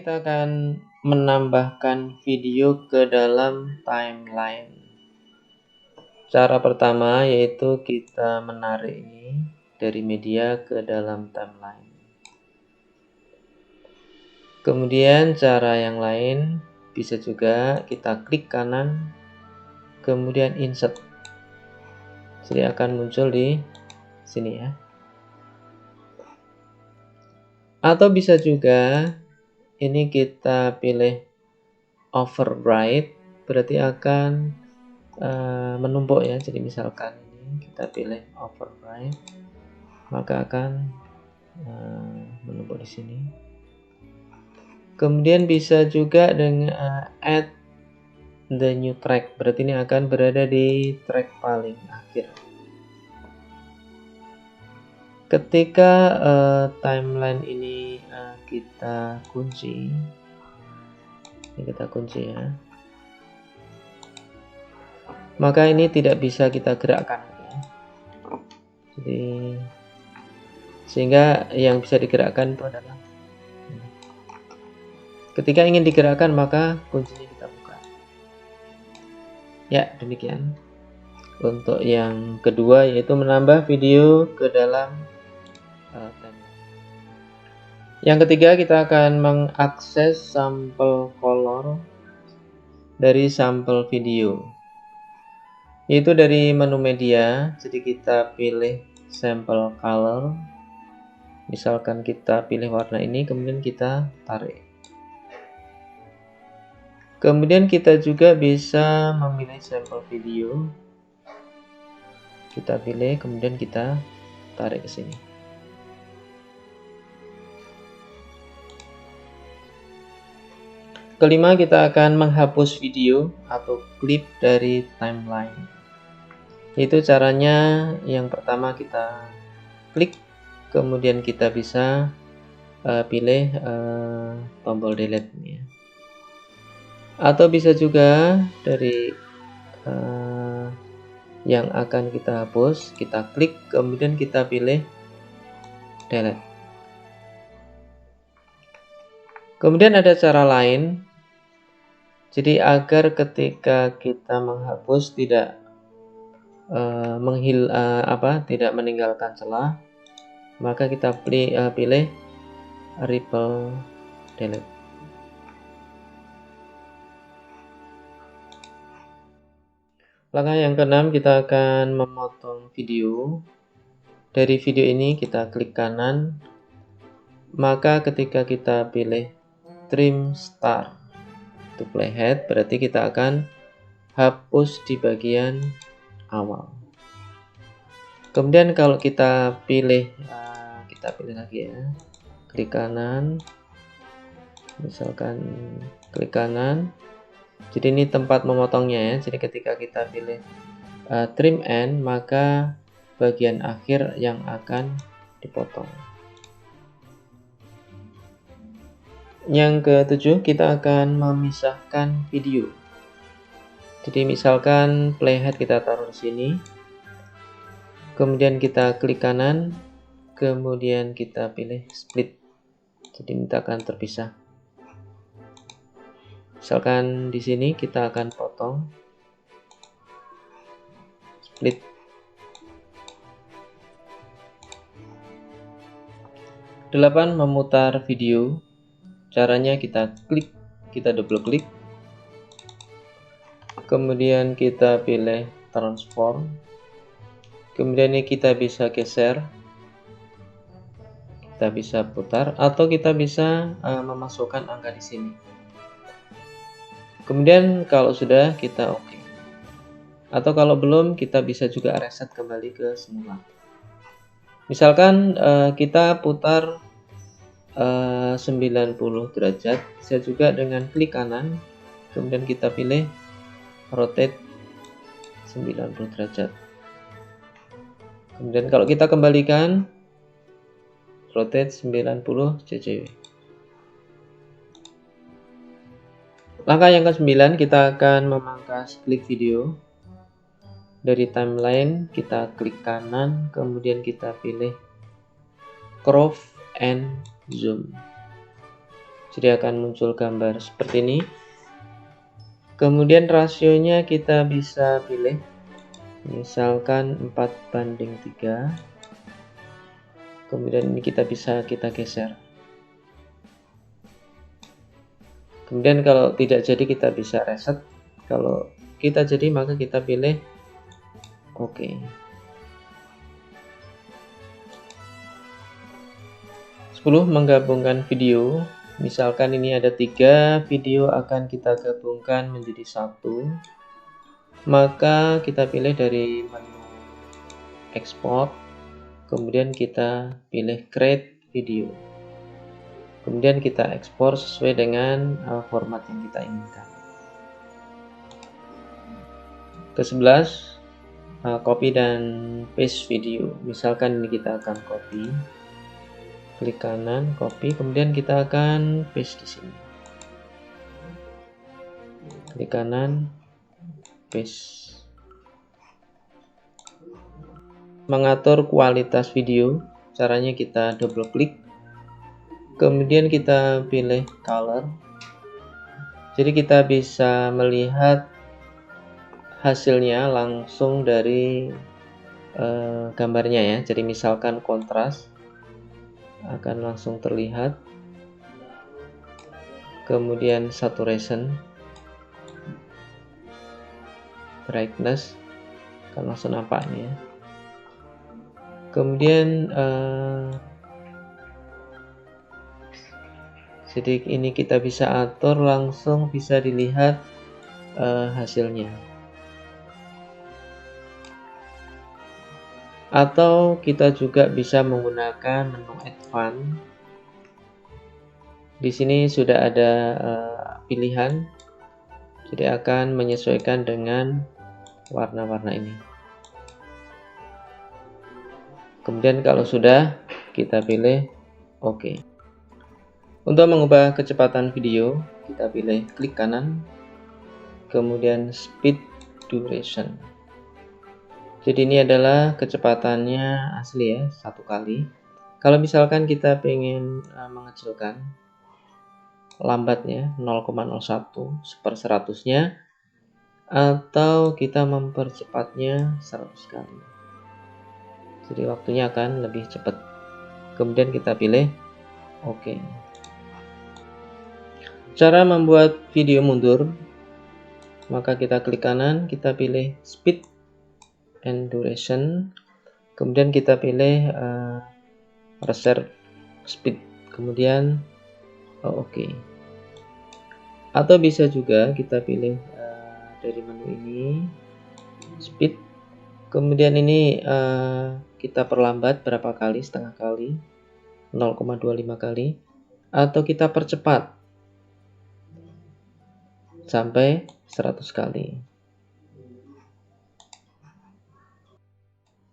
kita akan menambahkan video ke dalam timeline. Cara pertama yaitu kita menarik ini dari media ke dalam timeline. Kemudian cara yang lain bisa juga kita klik kanan, kemudian insert. Jadi akan muncul di sini ya. Atau bisa juga ini kita pilih override, berarti akan menumpuk ya. Jadi misalkan ini kita pilih override, maka akan menumpuk di sini. Kemudian bisa juga dengan add the new track, berarti ini akan berada di track paling akhir. Ketika timeline ini kita kunci, ya, maka ini tidak bisa kita gerakkan ya. Jadi sehingga yang bisa digerakkan itu adalah ketika ingin digerakkan maka kuncinya kita buka. Ya, demikian untuk yang kedua, yaitu menambah video ke dalam timeline. Yang ketiga, kita akan mengakses sampel color dari sampel video, yaitu dari menu media. Jadi kita pilih sampel color, misalkan kita pilih warna ini, kemudian kita tarik. Kemudian kita juga bisa memilih sampel video, kita pilih, kemudian kita tarik ke sini. Kelima, kita akan menghapus video atau klip dari timeline. Itu caranya, yang pertama kita klik, kemudian kita bisa pilih tombol delete ya. Atau bisa juga dari yang akan kita hapus, kita klik, kemudian kita pilih delete. Kemudian ada cara lain. Jadi agar ketika kita menghapus tidak tidak meninggalkan celah, maka kita pilih ripple delete. Langkah yang keenam, kita akan memotong video. Dari video ini kita klik kanan, maka ketika kita pilih trim start to playhead, berarti kita akan hapus di bagian awal. Kemudian kalau kita pilih lagi ya, klik kanan, misalkan klik kanan, jadi ini tempat memotongnya ya. Jadi ketika kita pilih trim end, maka bagian akhir yang akan dipotong. Yang ketujuh, kita akan memisahkan video. Jadi misalkan playhead kita taruh di sini, kemudian kita klik kanan, kemudian kita pilih split. Jadi ini akan terpisah. Misalkan di sini kita akan potong, split. Delapan, memutar video. Caranya kita klik, kita double klik, kemudian kita pilih transform, kemudian ini kita bisa geser, kita bisa putar, atau kita bisa memasukkan angka di sini. Kemudian kalau sudah, kita oke. Atau kalau belum, kita bisa juga reset kembali ke semula. Misalkan kita putar 90 derajat, bisa juga dengan klik kanan, kemudian kita pilih rotate 90 derajat. Kemudian kalau kita kembalikan, rotate 90 cc. Langkah yang ke-9, kita akan memangkas klik video. Dari timeline kita klik kanan, kemudian kita pilih crop and zoom. Jadi akan muncul gambar seperti ini. Kemudian rasionya kita bisa pilih, misalkan 4:3. Kemudian ini kita geser. Kemudian kalau tidak jadi kita bisa reset. Kalau kita jadi maka kita pilih OK. 10. Menggabungkan video. Misalkan ini ada 3 video akan kita gabungkan menjadi satu. Maka kita pilih dari menu export. Kemudian kita pilih create video. Kemudian kita ekspor sesuai dengan format yang kita inginkan. Ke-11, copy dan paste video. Misalkan ini kita akan copy. Klik kanan, copy, kemudian kita akan paste di sini. Klik kanan, paste. Mengatur kualitas video, caranya kita double klik. Kemudian kita pilih color. Jadi kita bisa melihat hasilnya langsung dari gambarnya ya. Jadi misalkan kontras akan langsung terlihat. Kemudian saturation, brightness akan langsung nampak nih ya. Kemudian jadi ini kita bisa atur langsung, bisa dilihat hasilnya. Atau kita juga bisa menggunakan menu advance. Di sini sudah ada pilihan, jadi akan menyesuaikan dengan warna-warna ini. Kemudian kalau sudah, kita pilih OK. Untuk mengubah kecepatan video, kita pilih klik kanan, kemudian speed duration. Jadi ini adalah kecepatannya asli ya, 1 kali. Kalau misalkan kita ingin mengecilkan lambatnya 0,01 1/100-nya, atau kita mempercepatnya 100 kali. Jadi waktunya akan lebih cepat. Kemudian kita pilih OK. Cara membuat video mundur, maka kita klik kanan, kita pilih speed and duration, kemudian kita pilih reserve speed, kemudian OK. Atau bisa juga kita pilih dari menu ini speed, kemudian ini kita perlambat berapa kali, setengah kali, 0,25 kali, atau kita percepat sampai 100 kali.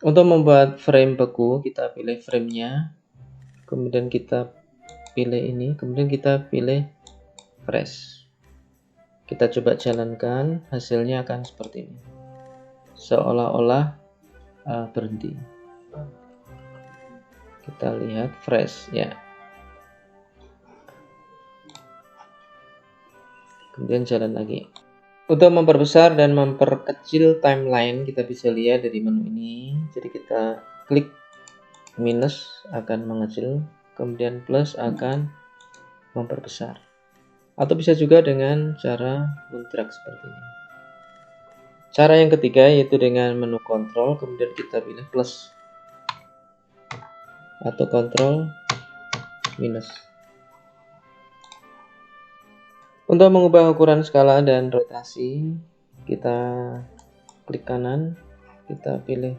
Untuk membuat frame beku, kita pilih framenya, kemudian kita pilih ini, kemudian kita pilih fresh. Kita coba jalankan, hasilnya akan seperti ini, seolah-olah berhenti. Kita lihat fresh ya. Kemudian jalan lagi. Untuk memperbesar dan memperkecil timeline, kita bisa lihat dari menu ini. Jadi kita klik minus akan mengecil, kemudian plus akan memperbesar. Atau bisa juga dengan cara men-drag seperti ini. Cara yang ketiga yaitu dengan menu kontrol, kemudian kita pilih plus atau kontrol minus. Untuk mengubah ukuran skala dan rotasi, kita klik kanan, kita pilih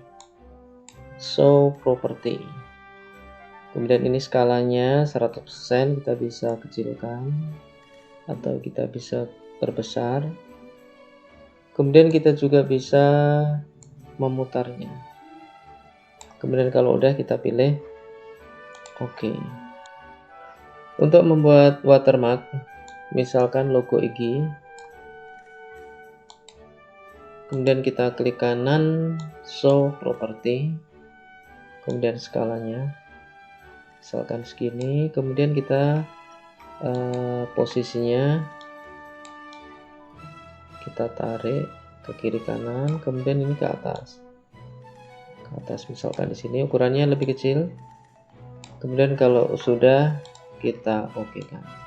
show property. Kemudian ini skalanya 100%, kita bisa kecilkan atau kita bisa perbesar. Kemudian kita juga bisa memutarnya. Kemudian kalau udah kita pilih OK. Untuk membuat watermark, misalkan logo IG, kemudian kita klik kanan show property, kemudian skalanya misalkan segini, kemudian kita posisinya kita tarik ke kiri kanan, kemudian ini ke atas. Misalkan di sini ukurannya lebih kecil. Kemudian kalau sudah kita oke kan.